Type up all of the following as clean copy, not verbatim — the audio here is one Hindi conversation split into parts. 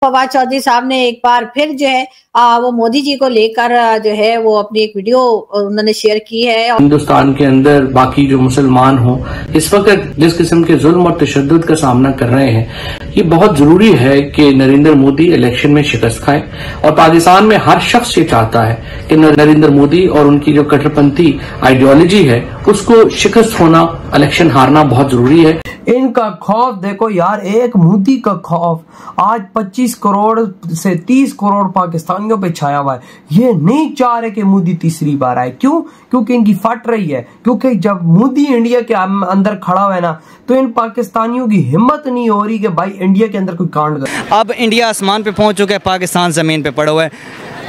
फवाद चौधरी साहब ने एक बार फिर जो है वो मोदी जी को लेकर जो है वो अपनी एक वीडियो उन्होंने शेयर की है। हिंदुस्तान के अंदर बाकी जो मुसलमान हो इस वक्त जिस किस्म के जुल्म और तशद्दुद का सामना कर रहे हैं, ये बहुत जरूरी है कि नरेंद्र मोदी इलेक्शन में शिकस्त खाए। और पाकिस्तान में हर शख्स ये चाहता है कि नरेंद्र मोदी और उनकी जो कट्टरपंथी आइडियोलॉजी है उसको शिकस्त होना, इलेक्शन हारना बहुत जरूरी है। इनका खौफ देखो यार, एक मोदी का खौफ आज 25 करोड़ से 30 करोड़ पाकिस्तानियों पे छाया हुआ है। ये नहीं चाह रहे कि मोदी तीसरी बार आए। क्यों? क्योंकि इनकी फट रही है। क्योंकि जब मोदी इंडिया के अंदर खड़ा हुआ है ना, तो इन पाकिस्तानियों की हिम्मत नहीं हो रही कि भाई इंडिया के अंदर कोई कांड करे। अब इंडिया आसमान पे पहुंच चुका है, पाकिस्तान जमीन पे पड़ा हुआ है।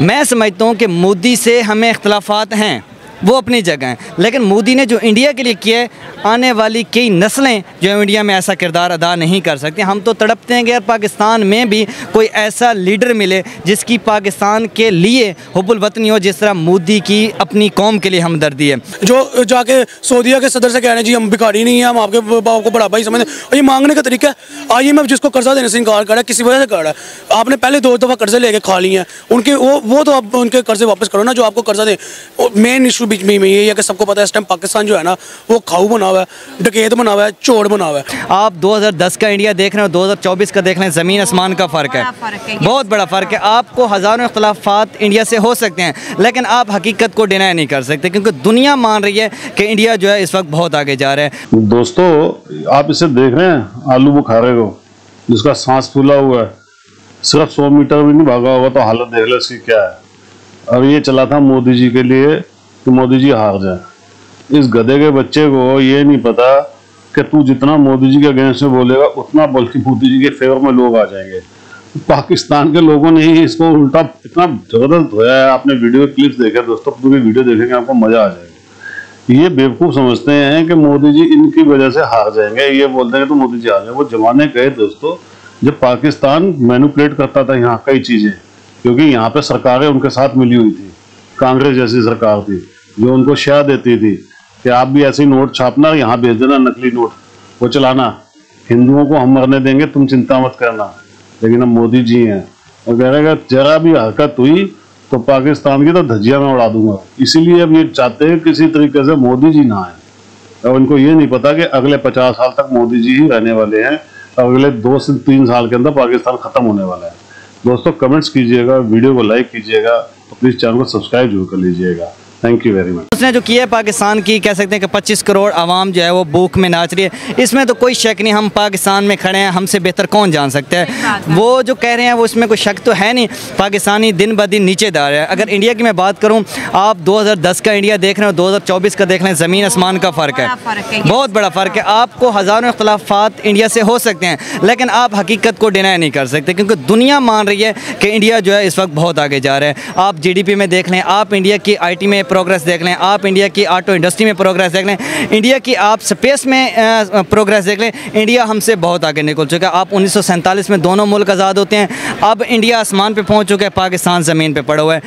मैं समझता हूँ कि मोदी से हमें इख्तलाफात हैं, वो अपनी जगह है, लेकिन मोदी ने जो इंडिया के लिए किया है, आने वाली कई नस्लें जो इंडिया में ऐसा किरदार अदा नहीं कर सकती। हम तो तड़पते हैं कि यार पाकिस्तान में भी कोई ऐसा लीडर मिले जिसकी पाकिस्तान के लिए हुब्बुल वतनी हो, जिस तरह मोदी की अपनी कौम के लिए हमदर्दी है। जो जाके सऊदीया के सदर से कह रहे हैं जी हम भिखारी नहीं है, हम आपके बाप को बड़ा भाई समझते हैं, और ये मांगने का तरीका है। IMF जिसको कर्जा देने से इनकार कर रहा है, किसी वजह से कर रहा है। आपने पहले 2 दफ़ा कर्जे लेके खा लिए हैं उनके, वो तो आप उनके कर्जे वापस करो ना जो आपको कर्जा दे। मेन इशू बीच में ये है कि सबको पता है इस टाइम पाकिस्तान जो है ना वो खाऊ बना हुआ है, डकैत बना हुआ है, चोर बना हुआ है। आप 2010 का इंडिया देख रहे हो, 2024 का देख रहे हैं, ज़मीन आसमान का फ़र्क है, बहुत बड़ा फ़र्क है। आपको हज़ारों इख्तलाफात इंडिया से हो सकते हैं, लेकिन आप हकीकत को डिनाई नहीं कर सकते, क्योंकि दुनिया मान रही है कि इंडिया जो है इस वक्त बहुत आगे जा रहा है। दोस्तों आप इसे देख रहे हैं आलू बुखारे को, जिसका सांस फूला हुआ है, सिर्फ 100 मीटर भी नहीं भागा होगा तो हालत देख लो इसकी क्या है। और ये चला था मोदी जी के लिए कि मोदी जी हार जाए। इस गधे के बच्चे को ये नहीं पता कि तू जितना मोदी जी के अगेंस्ट में बोलेगा उतना बल्कि मोदी जी के फेवर में लोग आ जाएंगे। पाकिस्तान के लोगों ने ही इसको उल्टा इतना जबरदस्त धोया है। आपने वीडियो क्लिप्स देखे दोस्तों, पूरी वीडियो देखेंगे आपको मजा आ जाएगा। ये बेवकूफ समझते हैं कि मोदी जी इनकी वजह से हार जाएंगे, ये बोलते हैं तो मोदी जी हार जाएंगे। वो जमाने गए दोस्तों जब पाकिस्तान मैनिपुलेट करता था यहाँ कई चीजें, क्योंकि यहाँ पे सरकारें उनके साथ मिली हुई थी। कांग्रेस जैसी सरकार थी जो उनको शह देती थी कि आप भी ऐसे नोट छापना, यहाँ भेज देना नकली नोट, वो चलाना, हिंदुओं को हम मरने देंगे, तुम चिंता मत करना। लेकिन अब मोदी जी हैं और कह रहे जरा भी हरकत हुई तो पाकिस्तान की तो धज्जियां मैं उड़ा दूंगा। इसीलिए अब ये चाहते हैं किसी तरीके से मोदी जी ना आए। और इनको ये नहीं पता कि अगले 50 साल तक मोदी जी ही रहने वाले हैं, अगले 2 से 3 साल के अंदर पाकिस्तान खत्म होने वाला है। दोस्तों कमेंट्स कीजिएगा, वीडियो को लाइक कीजिएगा, तो प्लीज चैनल को सब्सक्राइब जरूर कर लीजिएगा। Thank you very much. उसने जो किया है पाकिस्तान की, कह सकते हैं कि 25 करोड़ आवाम जो है वो भूख में नाच रही है। इसमें तो कोई शक नहीं, हम पाकिस्तान में खड़े हैं, हमसे बेहतर कौन जान सकता है। वो जो कह रहे हैं वो इसमें कोई शक तो है नहीं। पाकिस्तानी दिन ब दिन नीचे जा रहा है। अगर इंडिया की मैं बात करूं, आप 2010 का इंडिया देख रहे हो, 2024 का देख रहे हैं, ज़मीन आसमान का फ़र्क है, बहुत बड़ा फ़र्क है। आपको हज़ारों इख्तलाफात इंडिया से हो सकते हैं, लेकिन आप हकीकत को डिनाई नहीं कर सकते, क्योंकि दुनिया मान रही है कि इंडिया जो है इस वक्त बहुत आगे जा रहा है। आप GDP में देख लें, आप इंडिया की IT में प्रोग्रेस देख लें, आप इंडिया की ऑटो इंडस्ट्री में प्रोग्रेस देख लें, इंडिया की आप स्पेस में प्रोग्रेस देख लें, इंडिया हमसे बहुत आगे निकल चुका है। आप 1947 में दोनों मुल्क आज़ाद होते हैं, अब इंडिया आसमान पे पहुंच चुका है, पाकिस्तान ज़मीन पे पड़ा हुआ है।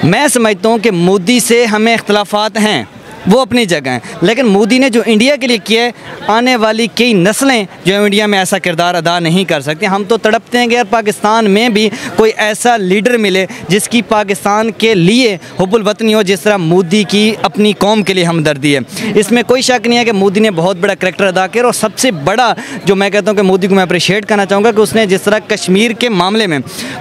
मैं समझता हूं कि मोदी से हमें इख्तलाफात हैं, वो अपनी जगह है, लेकिन मोदी ने जो इंडिया के लिए किया है, आने वाली कई नस्लें जो इंडिया में ऐसा किरदार अदा नहीं कर सकती। हम तो तड़पते हैं कि यार पाकिस्तान में भी कोई ऐसा लीडर मिले जिसकी पाकिस्तान के लिए हुब्बुल वतनी हो, जिस तरह मोदी की अपनी कौम के लिए हमदर्दी है। इसमें कोई शक नहीं है कि मोदी ने बहुत बड़ा करैक्टर अदा किया। और सबसे बड़ा जो मैं कहता हूँ कि मोदी को मैं अप्रिशिएट करना चाहूँगा कि उसने जिस तरह कश्मीर के मामले में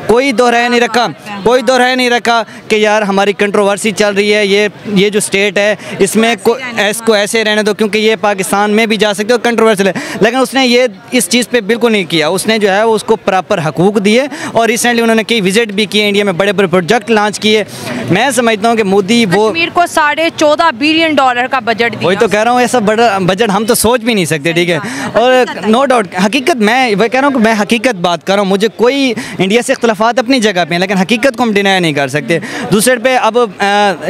कोई दोहराया नहीं रखा कि यार हमारी कंट्रोवर्सी चल रही है, ये जो स्टेट है इसमें इसको ऐसे रहने दो क्योंकि ये पाकिस्तान में भी जा सकते हो, कंट्रोवर्शियल है। लेकिन उसने ये इस चीज़ पे बिल्कुल नहीं किया। उसने जो है वो उसको प्रॉपर हकूक दिए, और रिसेंटली उन्होंने कई विजिट भी किए, इंडिया में बड़े बड़े प्रोजेक्ट लॉन्च किए। मैं समझता हूँ कि मोदी वो कश्मीर को $14.5 बिलियन का बजट दिया। वही तो कह रहा हूँ, ऐसा बड़ा बजट हम तो सोच भी नहीं सकते, ठीक है। और नो डाउट हकीकत, मैं वह कह रहा हूँ कि मैं हकीकत बात कर रहा हूँ। मुझे कोई इंडिया से इख्तलाफात अपनी जगह पे हैं, लेकिन हकीकत को हम डिनाई नहीं कर सकते। दूसरे पे अब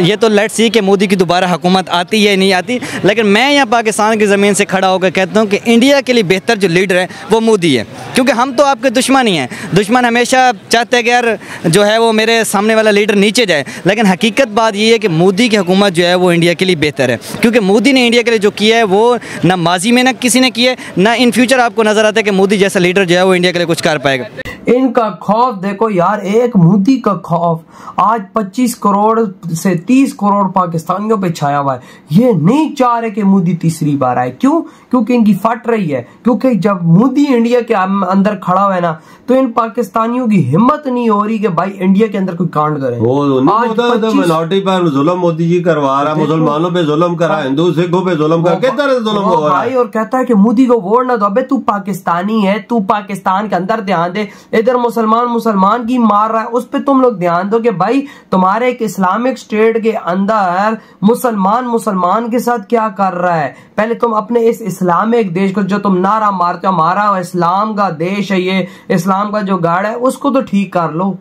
ये तो लेट्स सी कि मोदी की दोबारा हुकूमत आती है नहीं आती, लेकिन मैं यहाँ पाकिस्तान की ज़मीन से खड़ा होकर कहता हूँ कि इंडिया के लिए बेहतर जो लीडर है वो मोदी है, क्योंकि हम तो आपके दुश्मन ही हैं। दुश्मन हमेशा चाहते हैं कि यार जो है वो मेरे सामने वाला लीडर नीचे जाए, लेकिन हकीकत बात ये है कि मोदी की हुकूमत जो है वो इंडिया के लिए बेहतर है, क्योंकि मोदी ने इंडिया के लिए जो किया है वो ना माजी में ना किसी ने किया है, ना इन फ्यूचर आपको नज़र आता है कि मोदी जैसा लीडर जो है वो इंडिया के लिए कुछ कर पाएगा। इनका खौफ देखो यार, एक मोदी का खौफ आज 25 करोड़ से 30 करोड़ पाकिस्तानियों पे छाया हुआ है। ये नहीं चाह रहे कि मोदी तीसरी बार आए। क्यों? क्योंकि इनकी फट रही है। क्योंकि जब मोदी इंडिया के अंदर खड़ा हुआ है ना, तो इन पाकिस्तानियों की हिम्मत नहीं हो रही कि भाई इंडिया के अंदर कोई कांड करे। मिनॉरिटी पर जुल्म मोदी जी करवा रहा है, मुसलमानों पे जुल्म करा, हिंदू सिखों पे जुल्म कर, किस तरह से जुल्म हो रहा है? और कहता है कि मोदी को वोट ना दो। अबे तू पाकिस्तानी है, तू पाकिस्तान के अंदर ध्यान दे। इधर मुसलमान की मार रहा है, उस पर तुम लोग ध्यान दो कि भाई तुम्हारे एक इस्लामिक स्टेट के अंदर मुसलमान के साथ क्या कर रहा है। पहले तुम अपने इस इस्लामिक देश को, जो तुम नारा मारते हो हमारा इस्लाम का देश है, ये इस्लाम का जो गाड़ है, उसको तो ठीक कर लो।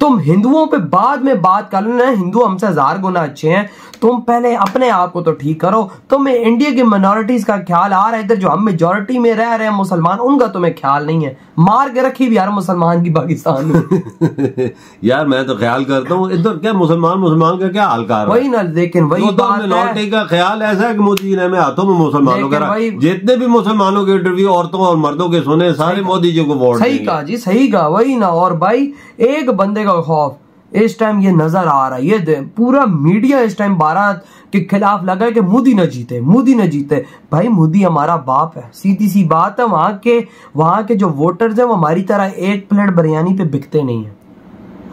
तुम हिंदुओं पे बाद में बात कर लो ना, हिंदू हमसे 1000 गुना अच्छे हैं। तुम पहले अपने आप को तो ठीक करो। तुम्हें इंडिया की माइनॉरिटीज का ख्याल आ रहा है, इधर जो हम मेजोरिटी में रह रहे हैं मुसलमान, उनका तुम्हें ख्याल नहीं है। मार के रखी भी यार मुसलमान की पाकिस्तान में। यार मैं तो ख्याल करता हूँ इधर क्या मुसलमान का क्या हाल कर रहा है? वही ना, लेकिन वही तो मिनॉरिटी का ख्याल ऐसा है कि मोदी जी ने हमें हाथों में मुसलमानों का, जितने भी मुसलमानों के इंटरव्यू औरतों और मर्दों के सुने, सारे मोदी जी को वोट। सही कहा जी, सही कहा। वही ना। और भाई एक बंदे का खौफ इस टाइम ये नजर आ रहा है, ये पूरा मीडिया इस टाइम भारत के खिलाफ लगा है कि मोदी न जीते, मोदी न जीते। भाई मोदी हमारा बाप है, सीधी सी बात है। वहां के जो वोटर्स हैं वो हमारी तरह एक प्लेट बिरयानी पे बिकते नहीं है।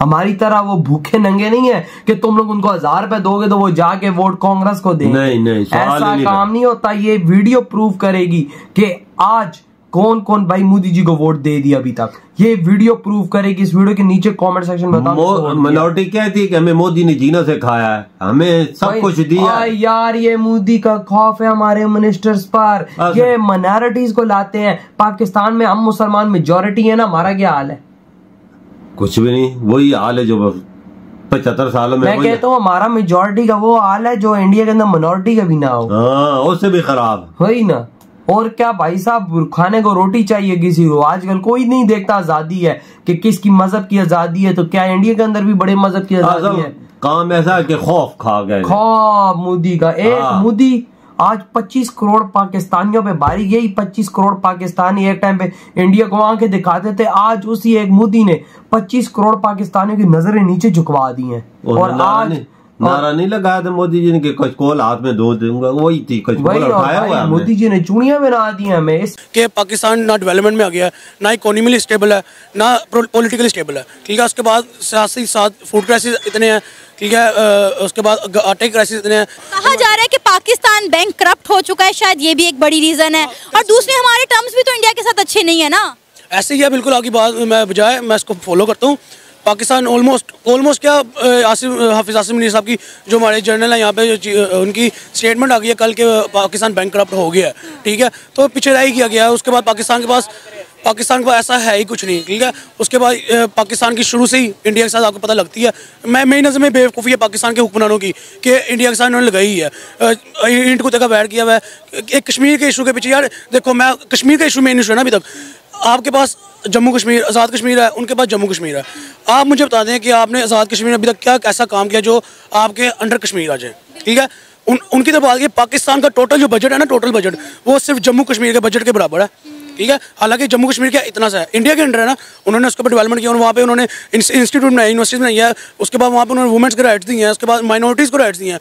हमारी तरह वो भूखे नंगे नहीं है कि तुम लोग उनको 1000 रुपए दोगे तो वो जाके वोट कांग्रेस को देंगे। नहीं, ऐसा काम नहीं होता। ये वीडियो प्रूव करेगी कि आज कौन कौन भाई मोदी जी को वोट दे दिया अभी तक। ये वीडियो प्रूव करेगी। इस वीडियो के नीचे कमेंट सेक्शन में बताओ। मिनॉरिटी कहती है कि हमें मोदी ने जीना सिखाया है, हमें सब कुछ दिया। यार ये मोदी का खौफ है हमारे मिनिस्टर्स पर। ये माइनॉरिटीज को लाते हैं पाकिस्तान में। हम मुसलमान मेजोरिटी है ना, हमारा क्या हाल है? कुछ भी नहीं, वही हाल है जो 75 सालों में। मैं कहता हूँ हमारा मेजोरिटी का वो हाल है जो इंडिया के अंदर मिनॉरिटी का भी ना हो। हाँ, उससे भी खराब। वही ना। और क्या भाई साहब, खाने को रोटी चाहिए किसी को। आजकल कोई नहीं देखता आजादी है कि किसकी मजहब की आजादी है। तो क्या इंडिया के अंदर भी बड़े मजहब की आजादी है? काम ऐसा है कि खौफ खा गए, खौफ मोदी का। एक मोदी आज 25 करोड़ पाकिस्तानियों पे बारी। यही 25 करोड़ पाकिस्तानी एक टाइम पे इंडिया को आंखें दिखाते थे। आज उसी एक मोदी ने 25 करोड़ पाकिस्तानियों की नजरें नीचे झुकवा दी हैं। और आज नारा नहीं लगाया था मोदी जी ने कि कुछ कोल हाथ में दो दूंगा, वही थी कुछ उठाया हुआ है। मोदी जी ने चूड़ियां बना दी हमें कि पाकिस्तान ना डेवलपमेंट में आ गया है, ना इकोनॉमिकली स्टेबल है, ना पॉलिटिकली स्टेबल है। ठीक है, उसके बाद सियासी साथ फूड क्राइसिस इतने हैं। ठीक है, उसके बाद आटे क्राइसिस इतने हैं। कहा जा रहा है कि पाकिस्तान बैंक करप्ट हो चुका है, शायद ये भी एक बड़ी रीजन है। और दूसरे हमारे टर्म्स भी तो इंडिया के साथ अच्छे नहीं है ना। ऐसे ही है, बिल्कुल आपकी बात मैं बजाय मैं इसको फॉलो करता हूँ। पाकिस्तान ऑलमोस्ट क्या हाफिज आसिम मीर साहब की जो हमारे जर्नल है यहाँ पे, उनकी स्टेटमेंट आ गई है कल के पाकिस्तान बैंक करप्ट हो गया है। ठीक है, तो पीछे राही किया गया है। उसके बाद पाकिस्तान के पास ऐसा है ही कुछ नहीं। ठीक है, उसके बाद पाकिस्तान की शुरू से ही इंडिया के साथ आपको पता लगती है। मेरी नज़र में बेवकूफ़ी है पाकिस्तान के हुक्मरानों की कि इंडिया के साथ उन्होंने लगाई ही है। ईंट को देखा बैठ किया हुआ है। एक कश्मीर के इशू के पीछे, यार देखो, मैं कश्मीर का इशू मेन इशू है ना। अभी तक आपके पास जम्मू कश्मीर, आज़ाद कश्मीर है, उनके पास जम्मू कश्मीर है। आप मुझे बता दें कि आपने आज़ाद कश्मीर में अभी तक क्या ऐसा काम किया जो आपके अंडर कश्मीर आ जाए। ठीक है, उनकी तो बात, पाकिस्तान का टोटल जो बजट है ना, टोटल बजट वो सिर्फ जम्मू कश्मीर के बजट के बराबर है। ठीक है, हालांकि जम्मू कश्मीर क्या इतना सा है, इंडिया के अंडर है ना। उन्होंने उसके ऊपर डेवलपमेंट किया, वहाँ पे उन्होंने इंस्टीट्यूट बनाया, यूनिवर्सिटी बनाई है। उसके बाद वहाँ पे उन्होंने वुमेन्स के राइट्स दिए हैं, उसके बाद माइनॉरिटीज़ को राइट्स दिए हैं।